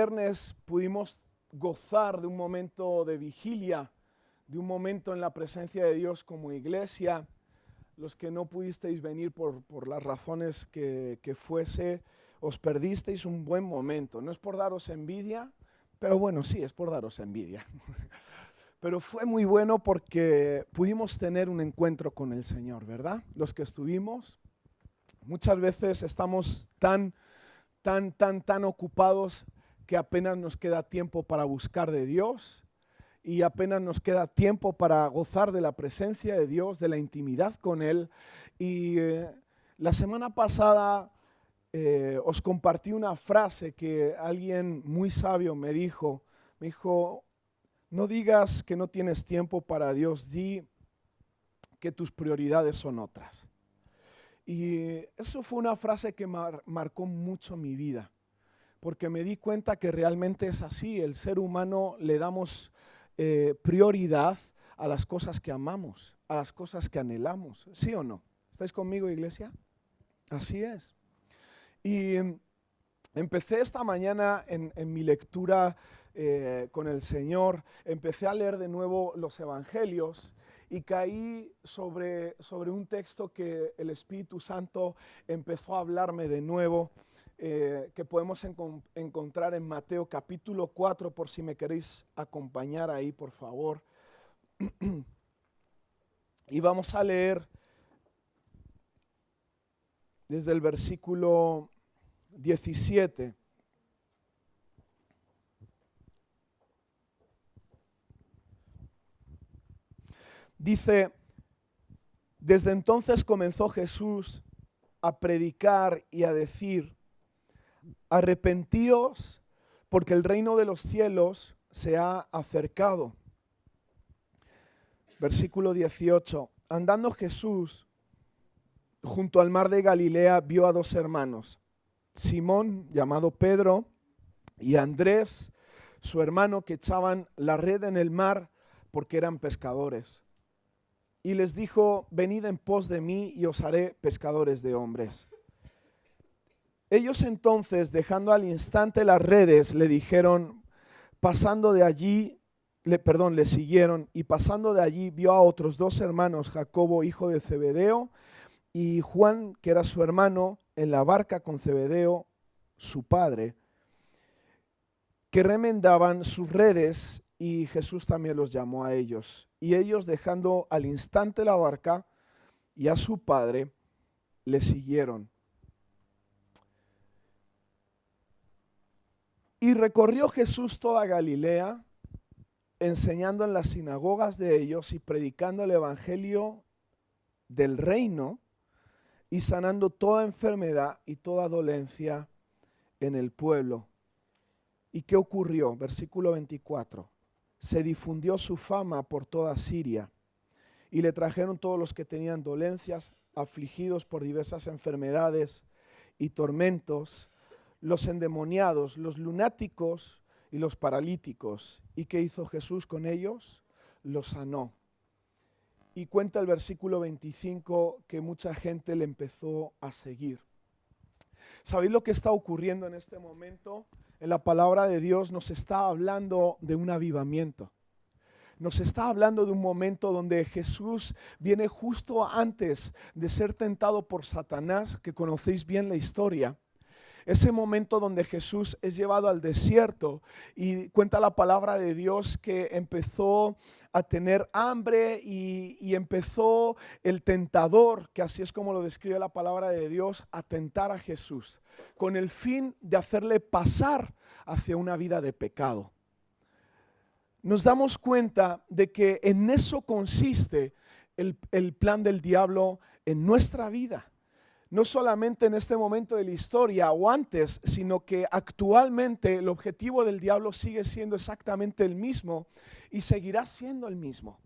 viernes pudimos gozar de un momento de vigilia, de un momento en la presencia de Dios como iglesia. Los que no pudisteis venir por las razones que fuese, os perdisteis un buen momento. No es por daros envidia, pero bueno, sí, es por daros envidia. Pero fue muy bueno porque pudimos tener un encuentro con el Señor, ¿verdad? Los que estuvimos, muchas veces estamos tan ocupados que apenas nos queda tiempo para buscar de Dios y apenas nos queda tiempo para gozar de la presencia de Dios, de la intimidad con Él. Y la semana pasada os compartí una frase que alguien muy sabio me dijo, no digas que no tienes tiempo para Dios, di que tus prioridades son otras. Y eso fue una frase que marcó mucho mi vida, porque me di cuenta que realmente es así. El ser humano le damos prioridad a las cosas que amamos, a las cosas que anhelamos, ¿sí o no? ¿Estáis conmigo, iglesia? Así es. Y empecé esta mañana en mi lectura con el Señor, empecé a leer de nuevo los evangelios y caí sobre un texto que el Espíritu Santo empezó a hablarme de nuevo, que podemos encontrar en Mateo capítulo 4, por si me queréis acompañar ahí, por favor. Y vamos a leer desde el versículo 17. Dice: desde entonces comenzó Jesús a predicar y a decir: arrepentíos, porque el reino de los cielos se ha acercado. Versículo 18. Andando Jesús junto al mar de Galilea, vio a dos hermanos, Simón, llamado Pedro, y Andrés, su hermano, que echaban la red en el mar porque eran pescadores. Y les dijo: venid en pos de mí y os haré pescadores de hombres. Ellos entonces, dejando al instante las redes, le dijeron, le siguieron, y pasando de allí vio a otros dos hermanos, Jacobo, hijo de Zebedeo, y Juan, que era su hermano, en la barca con Zebedeo, su padre, que remendaban sus redes, y Jesús también los llamó a ellos. Y ellos, dejando al instante la barca y a su padre, le siguieron. Y recorrió Jesús toda Galilea, enseñando en las sinagogas de ellos y predicando el evangelio del reino y sanando toda enfermedad y toda dolencia en el pueblo. ¿Y qué ocurrió? Versículo 24. Se difundió su fama por toda Siria y le trajeron todos los que tenían dolencias, afligidos por diversas enfermedades y tormentos, los endemoniados, los lunáticos y los paralíticos. ¿Y qué hizo Jesús con ellos? Los sanó. Y cuenta el versículo 25 que mucha gente le empezó a seguir. ¿Sabéis lo que está ocurriendo en este momento? En la palabra de Dios nos está hablando de un avivamiento. Nos está hablando de un momento donde Jesús viene justo antes de ser tentado por Satanás, que conocéis bien la historia. Ese momento donde Jesús es llevado al desierto y cuenta la palabra de Dios que empezó a tener hambre y empezó el tentador, que así es como lo describe la palabra de Dios, a tentar a Jesús, con el fin de hacerle pasar hacia una vida de pecado. Nos damos cuenta de que en eso consiste el plan del diablo en nuestra vida. No solamente en este momento de la historia o antes, sino que actualmente el objetivo del diablo sigue siendo exactamente el mismo y seguirá siendo el mismo.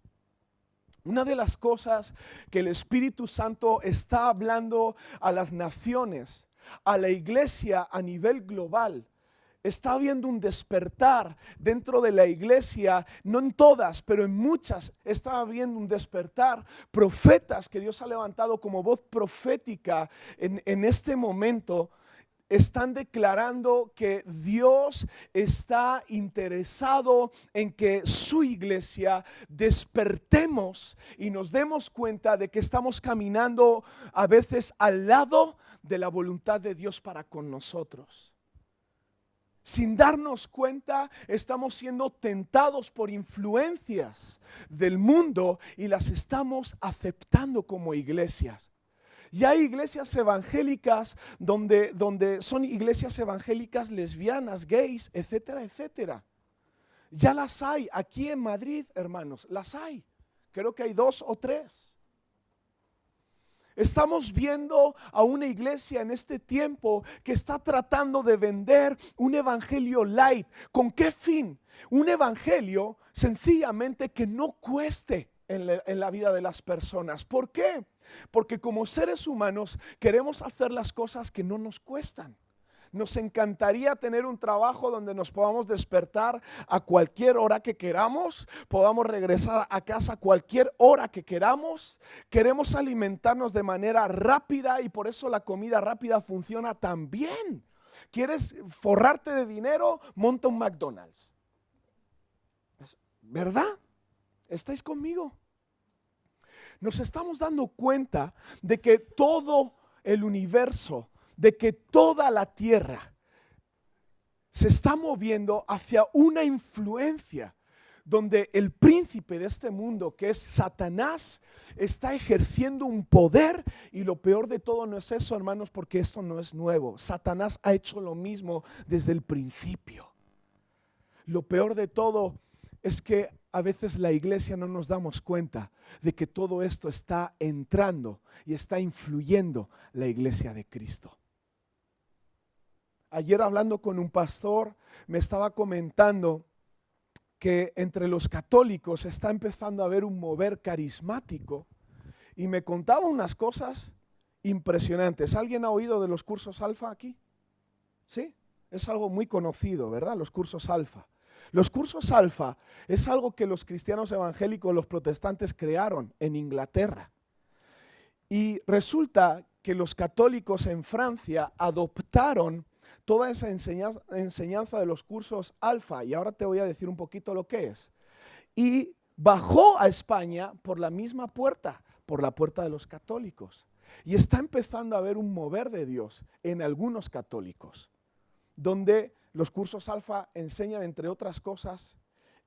Una de las cosas que el Espíritu Santo está hablando a las naciones, a la iglesia a nivel global, está habiendo un despertar dentro de la iglesia, no en todas, pero en muchas está habiendo un despertar. Profetas que Dios ha levantado como voz profética en este momento están declarando que Dios está interesado en que su iglesia despertemos y nos demos cuenta de que estamos caminando a veces al lado de la voluntad de Dios para con nosotros. Sin darnos cuenta, estamos siendo tentados por influencias del mundo y las estamos aceptando como iglesias. Ya hay iglesias evangélicas donde son iglesias evangélicas lesbianas, gays, etcétera, etcétera. Ya las hay aquí en Madrid, hermanos, las hay. Creo que hay 2 o 3. Estamos viendo a una iglesia en este tiempo que está tratando de vender un evangelio light. ¿Con qué fin? Un evangelio sencillamente que no cueste en la vida de las personas. ¿Por qué? Porque como seres humanos queremos hacer las cosas que no nos cuestan. Nos encantaría tener un trabajo donde nos podamos despertar a cualquier hora que queramos, podamos regresar a casa a cualquier hora que queramos. Queremos alimentarnos de manera rápida y por eso la comida rápida funciona tan bien. ¿Quieres forrarte de dinero? Monta un McDonald's. ¿Verdad? ¿Estáis conmigo? Nos estamos dando cuenta de que todo el universo, de que toda la tierra se está moviendo hacia una influencia donde el príncipe de este mundo, que es Satanás, está ejerciendo un poder. Y lo peor de todo no es eso, hermanos, porque esto no es nuevo. Satanás ha hecho lo mismo desde el principio. Lo peor de todo es que a veces la iglesia no nos damos cuenta de que todo esto está entrando y está influyendo la iglesia de Cristo. Ayer hablando con un pastor me estaba comentando que entre los católicos está empezando a haber un mover carismático y me contaba unas cosas impresionantes. ¿Alguien ha oído de los cursos alfa aquí? ¿Sí? Es algo muy conocido, ¿verdad? Los cursos alfa. Los cursos alfa es algo que los cristianos evangélicos, los protestantes crearon en Inglaterra. Y resulta que los católicos en Francia adoptaron toda esa enseñanza de los cursos alfa, y ahora te voy a decir un poquito lo que es. Y bajó a España por la misma puerta, por la puerta de los católicos. Y está empezando a haber un mover de Dios en algunos católicos, donde los cursos alfa enseñan, entre otras cosas,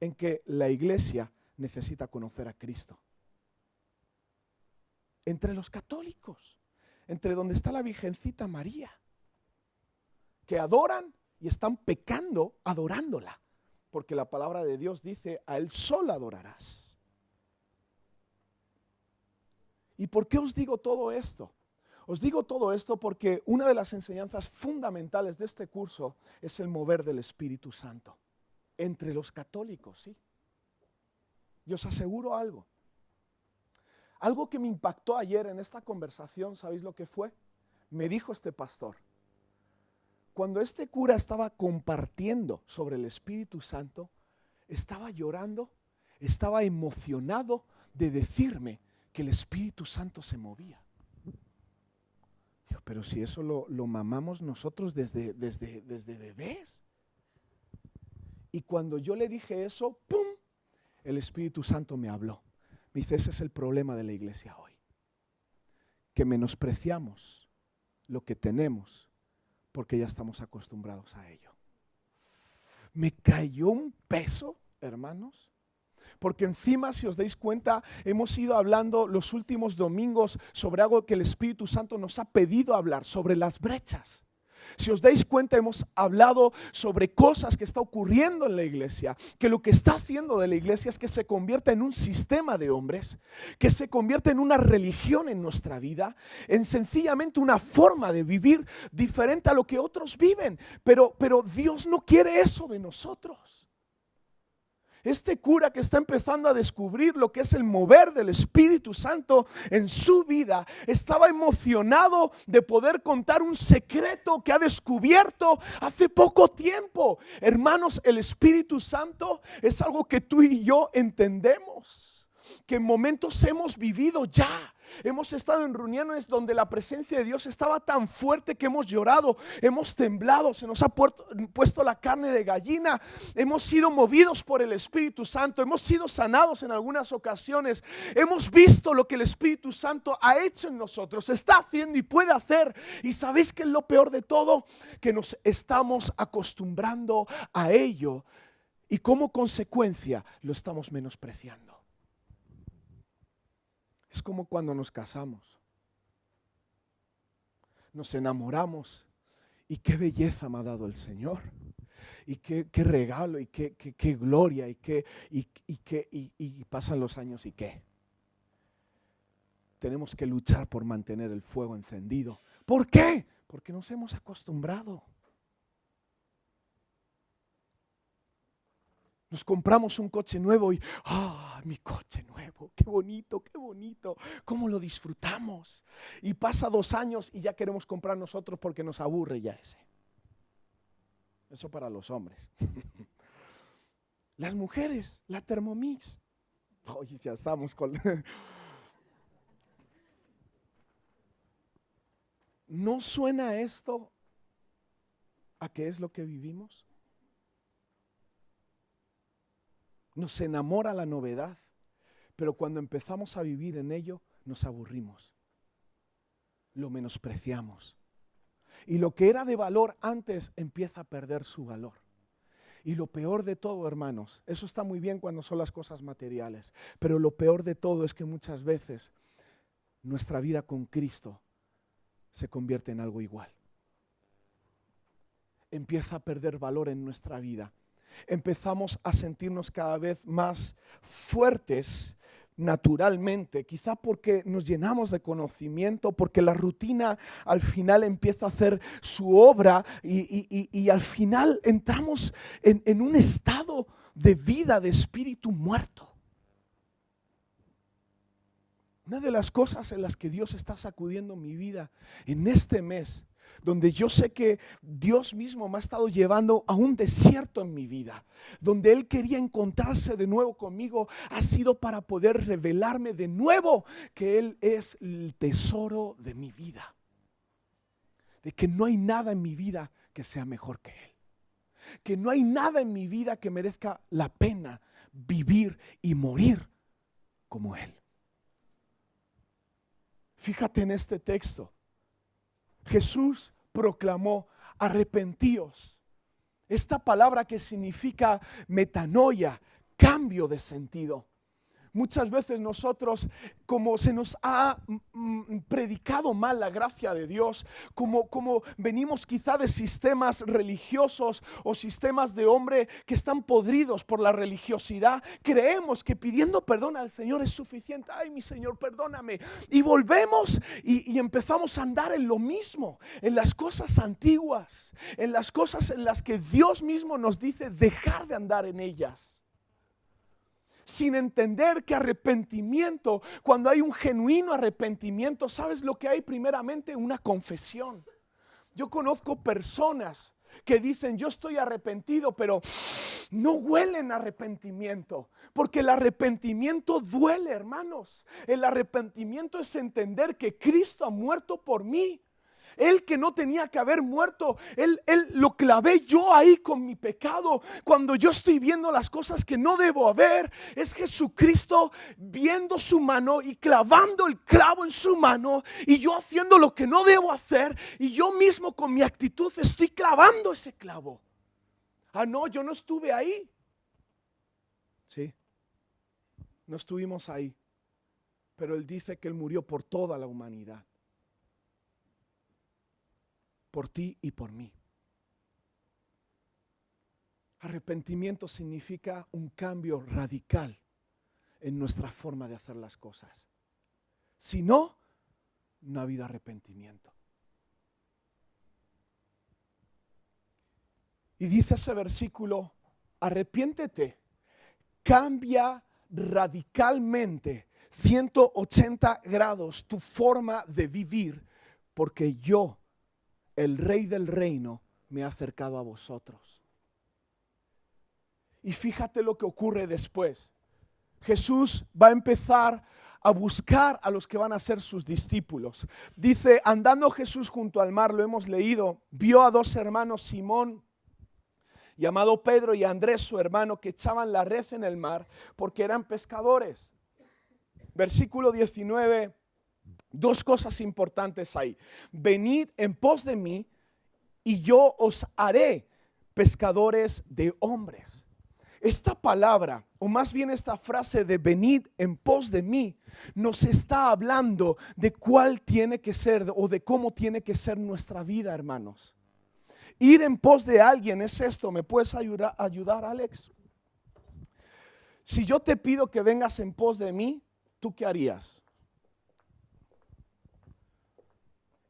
en que la iglesia necesita conocer a Cristo. Entre los católicos, entre donde está la Virgencita María, que adoran y están pecando adorándola, porque la palabra de Dios dice: a Él solo adorarás. ¿Y por qué os digo todo esto? Os digo todo esto porque una de las enseñanzas fundamentales de este curso es el mover del Espíritu Santo. Entre los católicos, sí. Y os aseguro algo. Algo que me impactó ayer en esta conversación, ¿sabéis lo que fue? Me dijo este pastor: cuando este cura estaba compartiendo sobre el Espíritu Santo, estaba llorando, estaba emocionado de decirme que el Espíritu Santo se movía. Digo, pero si eso lo mamamos nosotros desde bebés. Y cuando yo le dije eso, ¡pum!, el Espíritu Santo me habló. Me dice: ese es el problema de la iglesia hoy, que menospreciamos lo que tenemos porque ya estamos acostumbrados a ello. Me cayó un peso, hermanos, porque encima, si os dais cuenta, hemos ido hablando los últimos domingos sobre algo que el Espíritu Santo nos ha pedido hablar, sobre las brechas. Si os dais cuenta, hemos hablado sobre cosas que está ocurriendo en la iglesia, que lo que está haciendo de la iglesia es que se convierta en un sistema de hombres, que se convierta en una religión en nuestra vida, en sencillamente una forma de vivir diferente a lo que otros viven. Pero Dios no quiere eso de nosotros. Este cura que está empezando a descubrir lo que es el mover del Espíritu Santo en su vida, estaba emocionado de poder contar un secreto que ha descubierto hace poco tiempo. Hermanos, el Espíritu Santo es algo que tú y yo entendemos, que en momentos hemos vivido ya. Hemos estado en reuniones donde la presencia de Dios estaba tan fuerte que hemos llorado, hemos temblado, se nos ha puesto la carne de gallina, hemos sido movidos por el Espíritu Santo, hemos sido sanados en algunas ocasiones, hemos visto lo que el Espíritu Santo ha hecho en nosotros, está haciendo y puede hacer. Y ¿sabéis qué es lo peor de todo? Que nos estamos acostumbrando a ello y como consecuencia lo estamos menospreciando. Es como cuando nos casamos, nos enamoramos y qué belleza me ha dado el Señor, y qué regalo, y qué gloria, y pasan los años y qué. Tenemos que luchar por mantener el fuego encendido. ¿Por qué? Porque nos hemos acostumbrado. Nos compramos un coche nuevo y mi coche nuevo, qué bonito, cómo lo disfrutamos. Y pasa 2 años y ya queremos comprar nosotros porque nos aburre ya ese. Eso para los hombres. Las mujeres, la Thermomix. Oye, ya estamos con... ¿No suena esto a qué es lo que vivimos? Nos enamora la novedad, pero cuando empezamos a vivir en ello, nos aburrimos, lo menospreciamos. Y lo que era de valor antes empieza a perder su valor. Y lo peor de todo, hermanos, eso está muy bien cuando son las cosas materiales, pero lo peor de todo es que muchas veces nuestra vida con Cristo se convierte en algo igual. Empieza a perder valor en nuestra vida. Empezamos a sentirnos cada vez más fuertes naturalmente, quizá porque nos llenamos de conocimiento, porque la rutina al final empieza a hacer su obra y al final entramos en un estado de vida, de espíritu muerto. Una de las cosas en las que Dios está sacudiendo mi vida en este mes, donde yo sé que Dios mismo me ha estado llevando a un desierto en mi vida, donde Él quería encontrarse de nuevo conmigo, ha sido para poder revelarme de nuevo que Él es el tesoro de mi vida, de que no hay nada en mi vida que sea mejor que Él, que no hay nada en mi vida que merezca la pena vivir y morir como Él. Fíjate en este texto. Jesús proclamó: arrepentíos. Esta palabra que significa metanoia, cambio de sentido. Muchas veces nosotros, como se nos ha predicado mal la gracia de Dios, como venimos quizá de sistemas religiosos o sistemas de hombre que están podridos por la religiosidad, creemos que pidiendo perdón al Señor es suficiente. Ay, mi Señor, perdóname. Y volvemos y empezamos a andar en lo mismo, en las cosas antiguas, en las cosas en las que Dios mismo nos dice dejar de andar en ellas. Sin entender que arrepentimiento, cuando hay un genuino arrepentimiento, ¿sabes lo que hay? Primeramente, una confesión. Yo conozco personas que dicen: yo estoy arrepentido, pero no huelen a arrepentimiento, porque el arrepentimiento duele, hermanos. El arrepentimiento es entender que Cristo ha muerto por mí. Él que no tenía que haber muerto, Él lo clavé yo ahí con mi pecado. Cuando yo estoy viendo las cosas que no debo ver, es Jesucristo viendo su mano y clavando el clavo en su mano, y yo haciendo lo que no debo hacer, y yo mismo con mi actitud estoy clavando ese clavo. No, yo no estuve ahí. Sí, no estuvimos ahí, pero Él dice que Él murió por toda la humanidad, por ti y por mí. Arrepentimiento significa un cambio radical en nuestra forma de hacer las cosas. Si no, no ha habido arrepentimiento. Y dice ese versículo: arrepiéntete, cambia radicalmente 180 grados tu forma de vivir, porque yo, el Rey del reino, me he acercado a vosotros. Y fíjate lo que ocurre después. Jesús va a empezar a buscar a los que van a ser sus discípulos. Dice, andando Jesús junto al mar, lo hemos leído, vio a dos hermanos, Simón, llamado Pedro, y Andrés, su hermano, que echaban la red en el mar porque eran pescadores. Versículo 19, dos cosas importantes ahí. Venid en pos de mí y yo os haré pescadores de hombres. Esta palabra, o más bien esta frase de venid en pos de mí, nos está hablando de cuál tiene que ser o de cómo tiene que ser nuestra vida, hermanos. Ir en pos de alguien es esto. ¿Me puedes ayudar, Alex? Si yo te pido que vengas en pos de mí, ¿tú qué harías?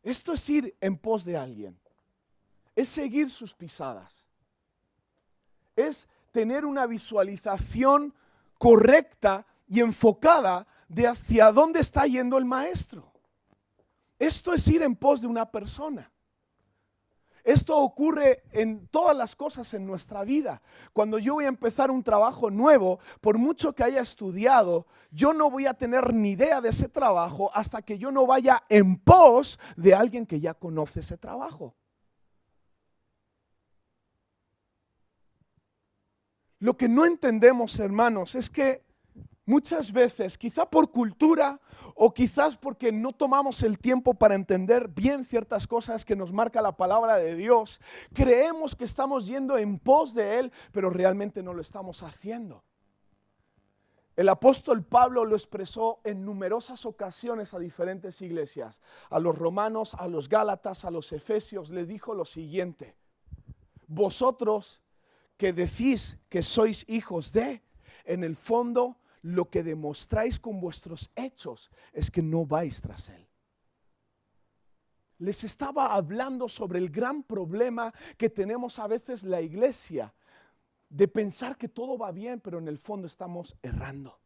Esto es ir en pos de alguien. Es seguir sus pisadas. Es tener una visualización correcta y enfocada de hacia dónde está yendo el maestro. Esto es ir en pos de una persona. Esto ocurre en todas las cosas en nuestra vida. Cuando yo voy a empezar un trabajo nuevo, por mucho que haya estudiado, yo no voy a tener ni idea de ese trabajo hasta que yo no vaya en pos de alguien que ya conoce ese trabajo. Lo que no entendemos, hermanos, es que muchas veces, quizá por cultura o quizás porque no tomamos el tiempo para entender bien ciertas cosas que nos marca la palabra de Dios, creemos que estamos yendo en pos de Él, pero realmente no lo estamos haciendo. El apóstol Pablo lo expresó en numerosas ocasiones a diferentes iglesias. A los romanos, a los gálatas, a los efesios, les dijo lo siguiente: vosotros que decís que sois hijos de, en el fondo lo que demostráis con vuestros hechos es que no vais tras Él. Les estaba hablando sobre el gran problema que tenemos a veces la iglesia, de pensar que todo va bien, pero en el fondo estamos errando.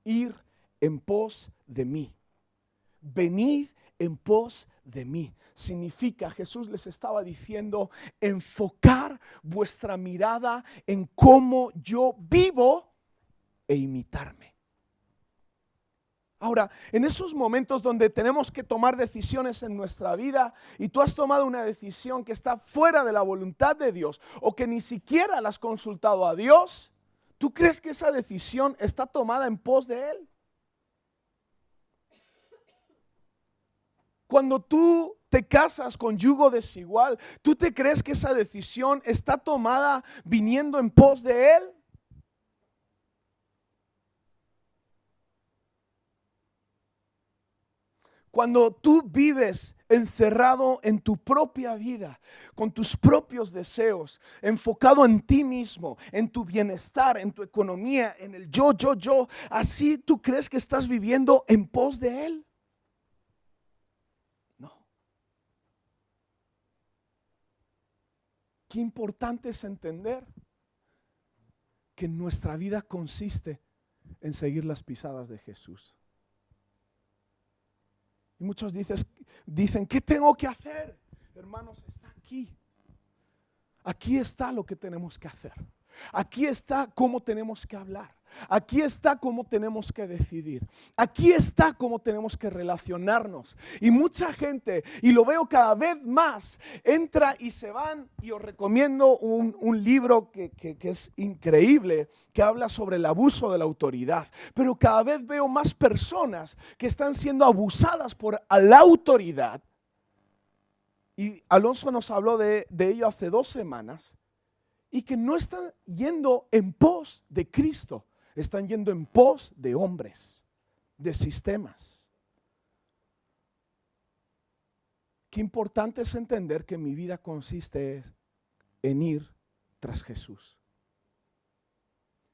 Ir en pos de mí. Venid en pos de mí. Significa, Jesús les estaba diciendo, enfocar vuestra mirada en cómo yo vivo e imitarme. Ahora, en esos momentos donde tenemos que tomar decisiones en nuestra vida y tú has tomado una decisión que está fuera de la voluntad de Dios o que ni siquiera la has consultado a Dios, ¿tú crees que esa decisión está tomada en pos de Él? Cuando tú te casas con yugo desigual, ¿tú te crees que esa decisión está tomada viniendo en pos de Él? Cuando tú vives encerrado en tu propia vida, con tus propios deseos, enfocado en ti mismo, en tu bienestar, en tu economía, en el yo, ¿así tú crees que estás viviendo en pos de Él? Qué importante es entender que nuestra vida consiste en seguir las pisadas de Jesús. Y muchos dicen, ¿qué tengo que hacer? Hermanos, está aquí. Aquí está lo que tenemos que hacer. Aquí está cómo tenemos que hablar. Aquí está cómo tenemos que decidir. Aquí está cómo tenemos que relacionarnos. Y mucha gente, y lo veo cada vez más, entra y se van. Y os recomiendo un libro que es increíble, que habla sobre el abuso de la autoridad. Pero cada vez veo más personas que están siendo abusadas por la autoridad. Y Alonso nos habló de ello hace 2 semanas. Y que no están yendo en pos de Cristo, están yendo en pos de hombres, de sistemas. Qué importante es entender que mi vida consiste en ir tras Jesús.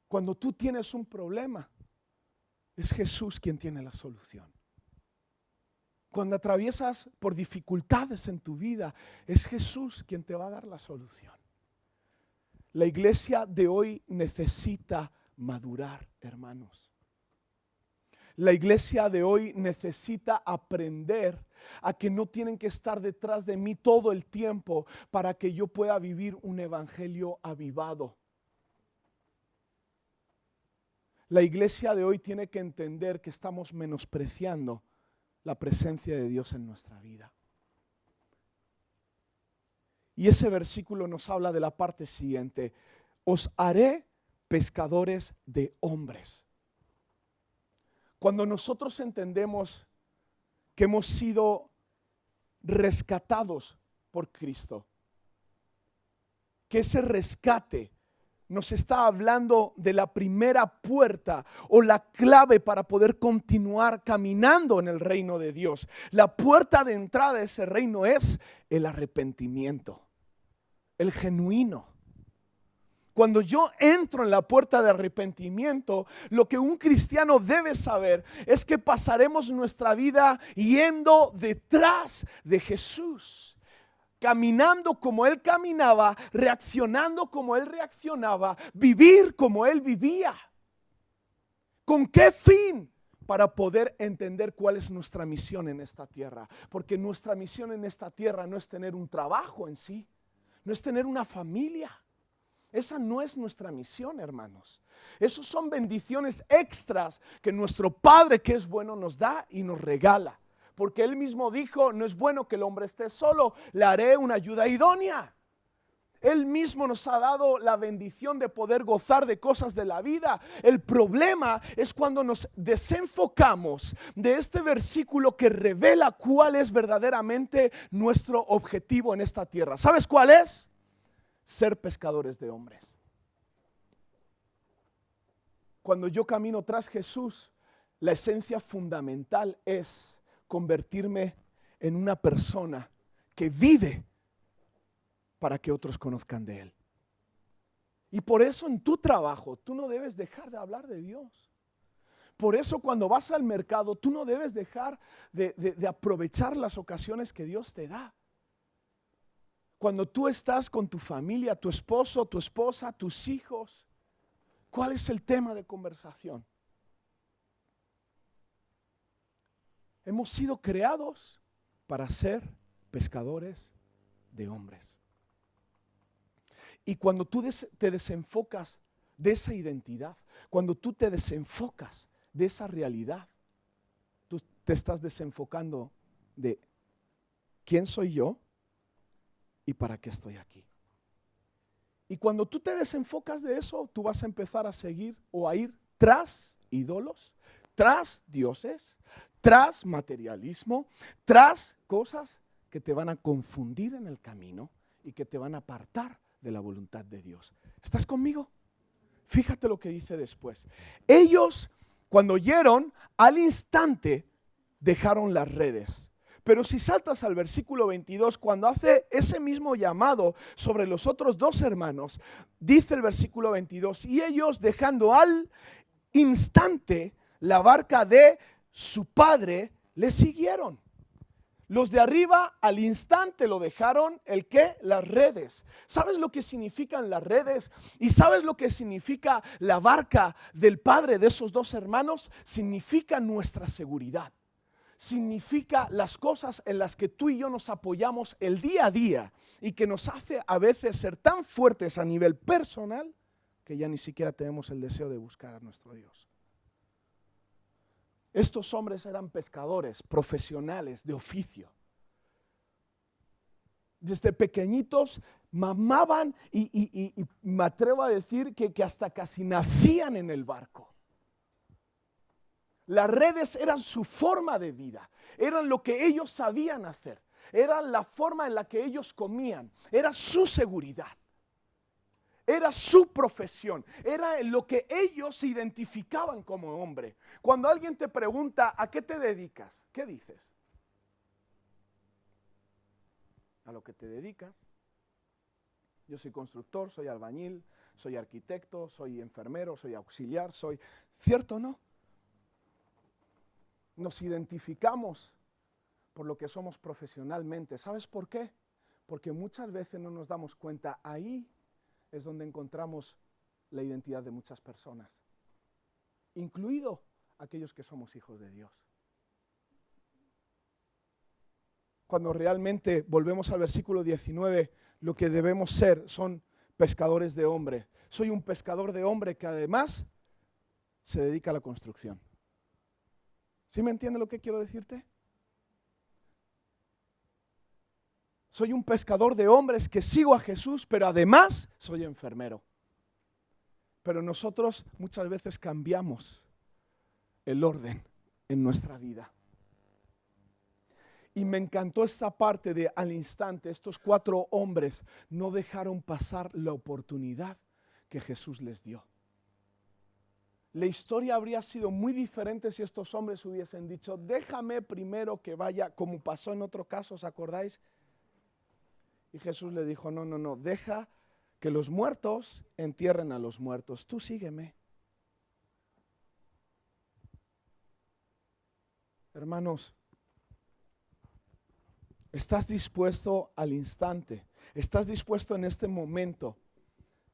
Cuando tú tienes un problema, es Jesús quien tiene la solución. Cuando atraviesas por dificultades en tu vida, es Jesús quien te va a dar la solución. La iglesia de hoy necesita madurar, hermanos. La iglesia de hoy necesita aprender a que no tienen que estar detrás de mí todo el tiempo para que yo pueda vivir un evangelio avivado. La iglesia de hoy tiene que entender que estamos menospreciando la presencia de Dios en nuestra vida. Y ese versículo nos habla de la parte siguiente: os haré pescadores de hombres. Cuando nosotros entendemos que hemos sido rescatados por Cristo, que ese rescate nos está hablando de la primera puerta o la clave para poder continuar caminando en el reino de Dios. La puerta de entrada a ese reino es el arrepentimiento, el genuino. Cuando yo entro en la puerta de arrepentimiento, lo que un cristiano debe saber es que pasaremos nuestra vida yendo detrás de Jesús, caminando como Él caminaba, reaccionando como Él reaccionaba, vivir como Él vivía. ¿Con qué fin? Para poder entender cuál es nuestra misión en esta tierra. Porque nuestra misión en esta tierra no es tener un trabajo en sí, no es tener una familia. Esa no es nuestra misión, hermanos. Esos son bendiciones extras que nuestro Padre, que es bueno, nos da y nos regala. Porque Él mismo dijo: no es bueno que el hombre esté solo, le haré una ayuda idónea. Él mismo nos ha dado la bendición de poder gozar de cosas de la vida. El problema es cuando nos desenfocamos de este versículo que revela cuál es verdaderamente nuestro objetivo en esta tierra. ¿Sabes cuál es? Ser pescadores de hombres. Cuando yo camino tras Jesús, la esencia fundamental es convertirme en una persona que vive para que otros conozcan de Él. Y por eso en tu trabajo tú no debes dejar de hablar de Dios. Por eso cuando vas al mercado tú no debes dejar de aprovechar las ocasiones que Dios te da. Cuando tú estás con tu familia, tu esposo, tu esposa, tus hijos, ¿cuál es el tema de conversación? Hemos sido creados para ser pescadores de hombres. Y cuando tú te desenfocas de esa identidad, cuando tú te desenfocas de esa realidad, tú te estás desenfocando de ¿quién soy yo? ¿Y para qué estoy aquí? Y cuando tú te desenfocas de eso, tú vas a empezar a seguir o a ir tras ídolos, tras dioses, tras materialismo, tras cosas que te van a confundir en el camino y que te van a apartar de la voluntad de Dios. ¿Estás conmigo? Fíjate lo que dice después. Ellos, cuando oyeron, al instante dejaron las redes. Pero si saltas al versículo 22, cuando hace ese mismo llamado sobre los otros dos hermanos, dice el versículo 22, y ellos dejando al instante la barca de su padre, le siguieron. Los de arriba al instante lo dejaron, ¿el qué? Las redes. ¿Sabes lo que significan las redes? ¿Y sabes lo que significa la barca del padre de esos dos hermanos? Significa nuestra seguridad. Significa las cosas en las que tú y yo nos apoyamos el día a día y que nos hace a veces ser tan fuertes a nivel personal que ya ni siquiera tenemos el deseo de buscar a nuestro Dios. Estos hombres eran pescadores profesionales de oficio. Desde pequeñitos mamaban y me atrevo a decir que hasta casi nacían en el barco. Las redes eran su forma de vida, eran lo que ellos sabían hacer, eran la forma en la que ellos comían, era su seguridad, era su profesión, era lo que ellos se identificaban como hombre. Cuando alguien te pregunta ¿a qué te dedicas? ¿Qué dices? A lo que te dedicas. Yo soy constructor, soy albañil, soy arquitecto, soy enfermero, soy auxiliar, soy... ¿Cierto o no? Nos identificamos por lo que somos profesionalmente. ¿Sabes por qué? Porque muchas veces no nos damos cuenta. Ahí es donde encontramos la identidad de muchas personas, incluido aquellos que somos hijos de Dios. Cuando realmente volvemos al versículo 19, lo que debemos ser son pescadores de hombres. Soy un pescador de hombre que además se dedica a la construcción. ¿Sí me entiende lo que quiero decirte? Soy un pescador de hombres que sigo a Jesús, pero además soy enfermero. Pero nosotros muchas veces cambiamos el orden en nuestra vida. Y me encantó esta parte de al instante, estos 4 hombres no dejaron pasar la oportunidad que Jesús les dio. La historia habría sido muy diferente si estos hombres hubiesen dicho, déjame primero que vaya, como pasó en otro caso, ¿os acordáis? Y Jesús le dijo, no, deja que los muertos entierren a los muertos, tú sígueme. Hermanos, ¿estás dispuesto al instante? ¿Estás dispuesto en este momento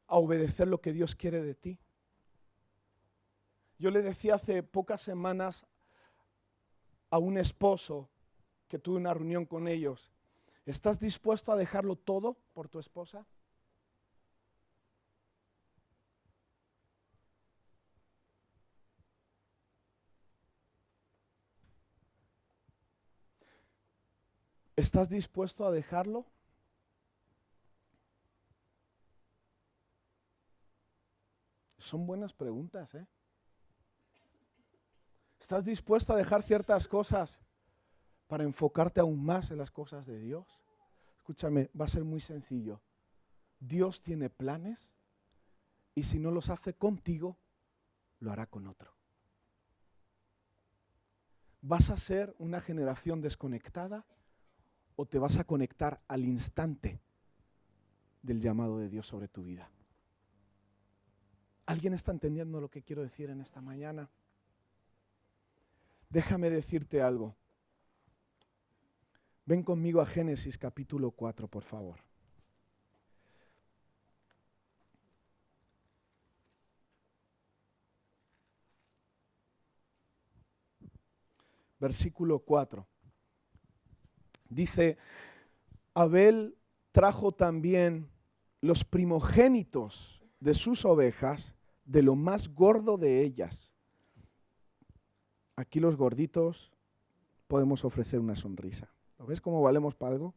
a obedecer lo que Dios quiere de ti? Yo le decía hace pocas semanas a un esposo que tuve una reunión con ellos, ¿estás dispuesto a dejarlo todo por tu esposa? ¿Estás dispuesto a dejarlo? Son buenas preguntas, ¿eh? ¿Estás dispuesto a dejar ciertas cosas para enfocarte aún más en las cosas de Dios? Escúchame, va a ser muy sencillo. Dios tiene planes y si no los hace contigo, lo hará con otro. ¿Vas a ser una generación desconectada o te vas a conectar al instante del llamado de Dios sobre tu vida? ¿Alguien está entendiendo lo que quiero decir en esta mañana? Déjame decirte algo. Ven conmigo a Génesis capítulo 4, por favor. Versículo 4. Dice, Abel trajo también los primogénitos de sus ovejas, de lo más gordo de ellas. Aquí los gorditos podemos ofrecer una sonrisa. ¿Lo ves cómo valemos para algo?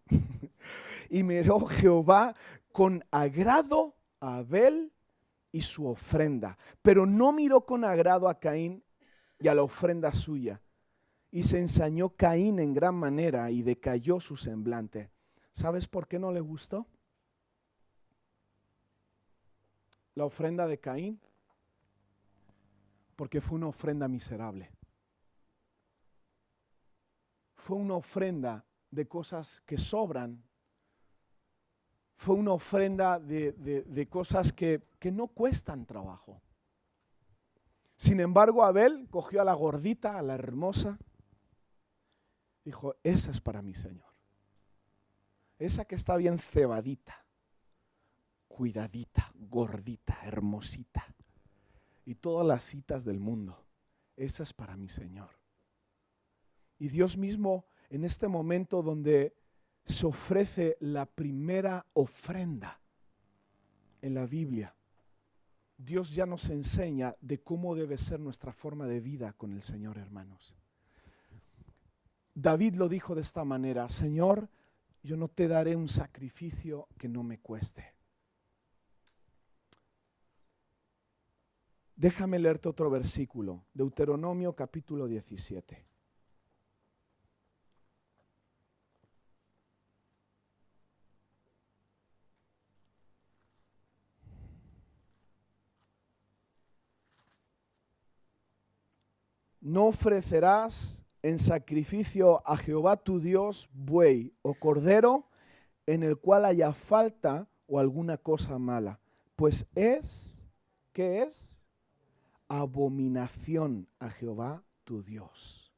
Y miró Jehová con agrado a Abel y su ofrenda, pero no miró con agrado a Caín y a la ofrenda suya. Y se ensañó Caín en gran manera y decayó su semblante. ¿Sabes por qué no le gustó la ofrenda de Caín? Porque fue una ofrenda miserable. Fue una ofrenda de cosas que sobran. Fue una ofrenda de cosas que no cuestan trabajo. Sin embargo, Abel cogió a la gordita, a la hermosa. Dijo, esa es para mi Señor. Esa que está bien cebadita, cuidadita, gordita, hermosita. Y todas las citas del mundo. Esa es para mi Señor. Y Dios mismo, en este momento donde se ofrece la primera ofrenda en la Biblia, Dios ya nos enseña de cómo debe ser nuestra forma de vida con el Señor, hermanos. David lo dijo de esta manera, Señor, yo no te daré un sacrificio que no me cueste. Déjame leerte otro versículo, Deuteronomio capítulo 17. No ofrecerás en sacrificio a Jehová tu Dios buey o cordero en el cual haya falta o alguna cosa mala, pues es, ¿qué es? Abominación a Jehová tu Dios.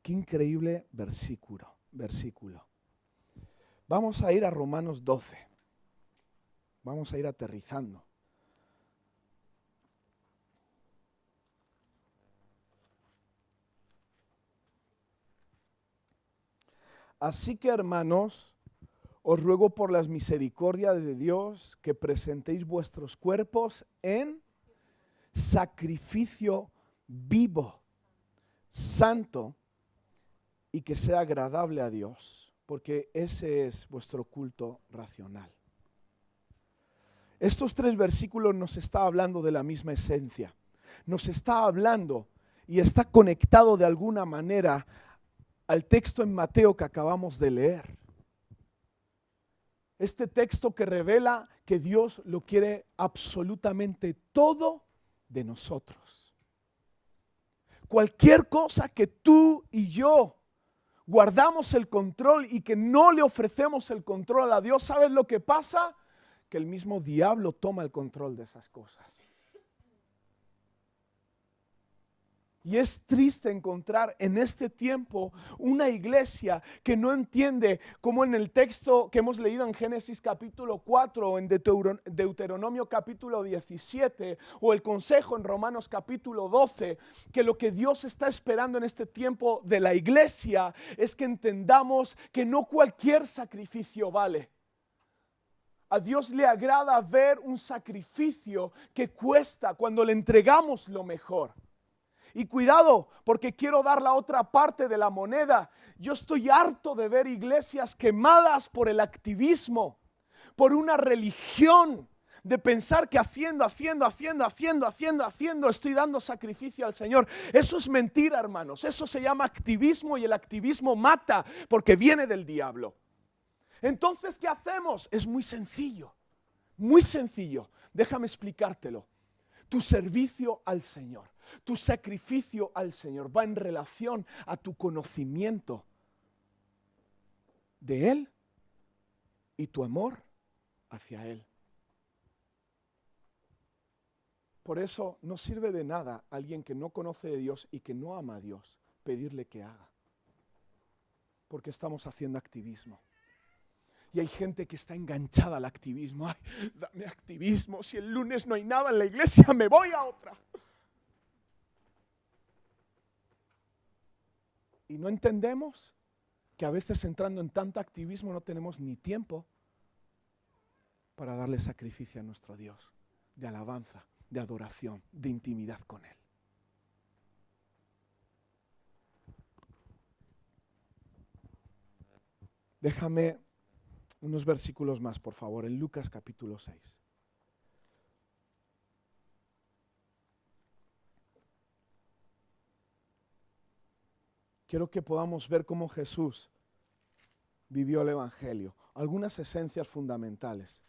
Qué increíble versículo. Vamos a ir a Romanos 12. Vamos a ir aterrizando. Así que, hermanos, os ruego por las misericordias de Dios que presentéis vuestros cuerpos en sacrificio vivo, santo y que sea agradable a Dios, porque ese es vuestro culto racional. Estos 3 versículos nos está hablando de la misma esencia. Nos está hablando y está conectado de alguna manera al texto en Mateo que acabamos de leer. Este texto que revela que Dios lo quiere absolutamente todo de nosotros. Cualquier cosa que tú y yo guardamos el control y que no le ofrecemos el control a Dios, ¿sabes lo que pasa? Que el mismo diablo toma el control de esas cosas. Y es triste encontrar en este tiempo una iglesia que no entiende, como en el texto que hemos leído en Génesis capítulo 4 o en Deuteronomio capítulo 17 o el consejo en Romanos capítulo 12, que lo que Dios está esperando en este tiempo de la iglesia es que entendamos que no cualquier sacrificio vale. A Dios le agrada ver un sacrificio que cuesta cuando le entregamos lo mejor. Y cuidado, porque quiero dar la otra parte de la moneda. Yo estoy harto de ver iglesias quemadas por el activismo, por una religión, de pensar que haciendo, estoy dando sacrificio al Señor. Eso es mentira, hermanos. Eso se llama activismo y el activismo mata porque viene del diablo. Entonces, ¿qué hacemos? Es muy sencillo, muy sencillo. Déjame explicártelo. Tu servicio al Señor, tu sacrificio al Señor va en relación a tu conocimiento de Él y tu amor hacia Él. Por eso no sirve de nada a alguien que no conoce de Dios y que no ama a Dios pedirle que haga, porque estamos haciendo activismo. Y hay gente que está enganchada al activismo. Ay, dame activismo, si el lunes no hay nada en la iglesia, me voy a otra. Y no entendemos que a veces entrando en tanto activismo no tenemos ni tiempo para darle sacrificio a nuestro Dios, de alabanza, de adoración, de intimidad con Él. Déjame unos versículos más, por favor, en Lucas capítulo 6. Quiero que podamos ver cómo Jesús vivió el Evangelio. Algunas esencias fundamentales.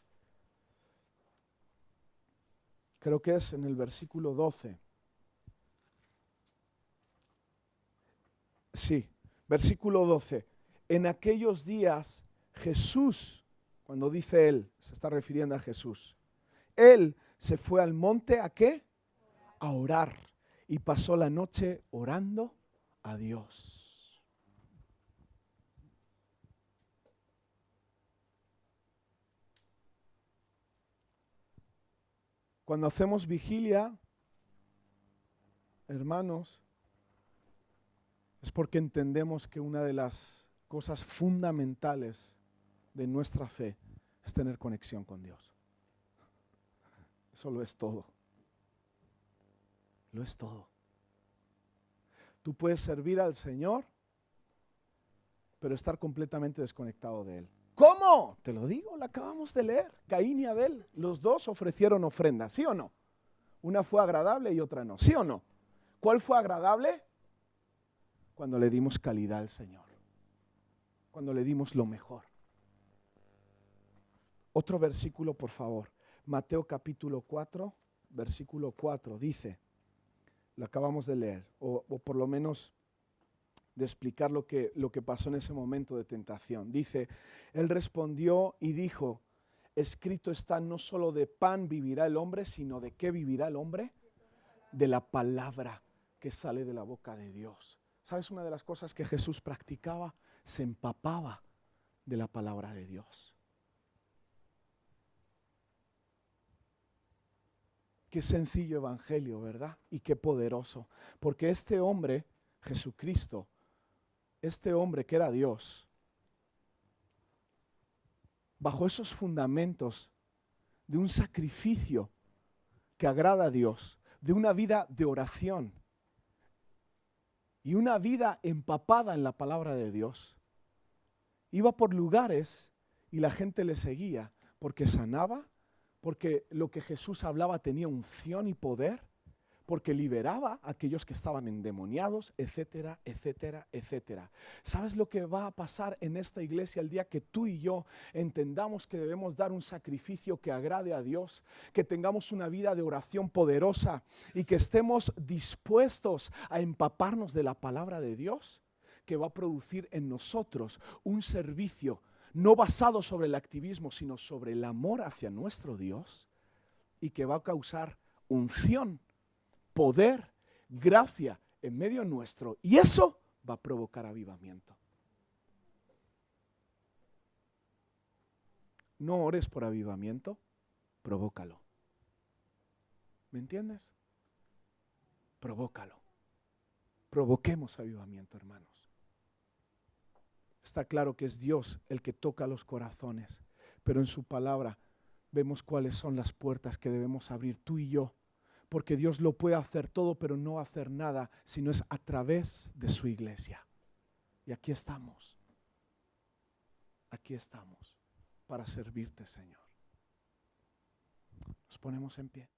Creo que es en el versículo 12. Sí, versículo 12. En aquellos días Jesús, cuando dice Él, se está refiriendo a Jesús. Él se fue al monte, ¿a qué? A orar. Y pasó la noche orando a Dios. Cuando hacemos vigilia, hermanos, es porque entendemos que una de las cosas fundamentales de nuestra fe es tener conexión con Dios. Eso lo es todo. Lo es todo. Tú puedes servir al Señor, pero estar completamente desconectado de Él. ¿Cómo? Te lo digo, lo acabamos de leer. Caín y Abel, los dos ofrecieron ofrendas, ¿sí o no? Una fue agradable y otra no, ¿sí o no? ¿Cuál fue agradable? Cuando le dimos calidad al Señor. Cuando le dimos lo mejor. Otro versículo, por favor. Mateo capítulo 4, versículo 4, dice, lo acabamos de leer, o por lo menos de explicar lo que pasó en ese momento de tentación. Dice, Él respondió y dijo, escrito está, no solo de pan vivirá el hombre, sino de qué vivirá el hombre, de la palabra que sale de la boca de Dios. ¿Sabes una de las cosas que Jesús practicaba? Se empapaba de la palabra de Dios. Qué sencillo evangelio, ¿verdad? Y qué poderoso. Porque este hombre, Jesucristo, este hombre que era Dios, bajo esos fundamentos de un sacrificio que agrada a Dios, de una vida de oración y una vida empapada en la palabra de Dios. Iba por lugares y la gente le seguía porque sanaba, porque lo que Jesús hablaba tenía unción y poder, porque liberaba a aquellos que estaban endemoniados, etcétera, etcétera, etcétera. ¿Sabes lo que va a pasar en esta iglesia el día que tú y yo entendamos que debemos dar un sacrificio que agrade a Dios, que tengamos una vida de oración poderosa y que estemos dispuestos a empaparnos de la palabra de Dios? Que va a producir en nosotros un servicio no basado sobre el activismo, sino sobre el amor hacia nuestro Dios, y que va a causar unción, poder, gracia en medio nuestro, y eso va a provocar avivamiento. No ores por avivamiento, provócalo. ¿Me entiendes? Provócalo. Provoquemos avivamiento, hermanos. Está claro que es Dios el que toca los corazones, pero en su palabra vemos cuáles son las puertas que debemos abrir tú y yo, porque Dios lo puede hacer todo, pero no hacer nada si no es a través de su iglesia. Y aquí estamos para servirte, Señor. Nos ponemos en pie.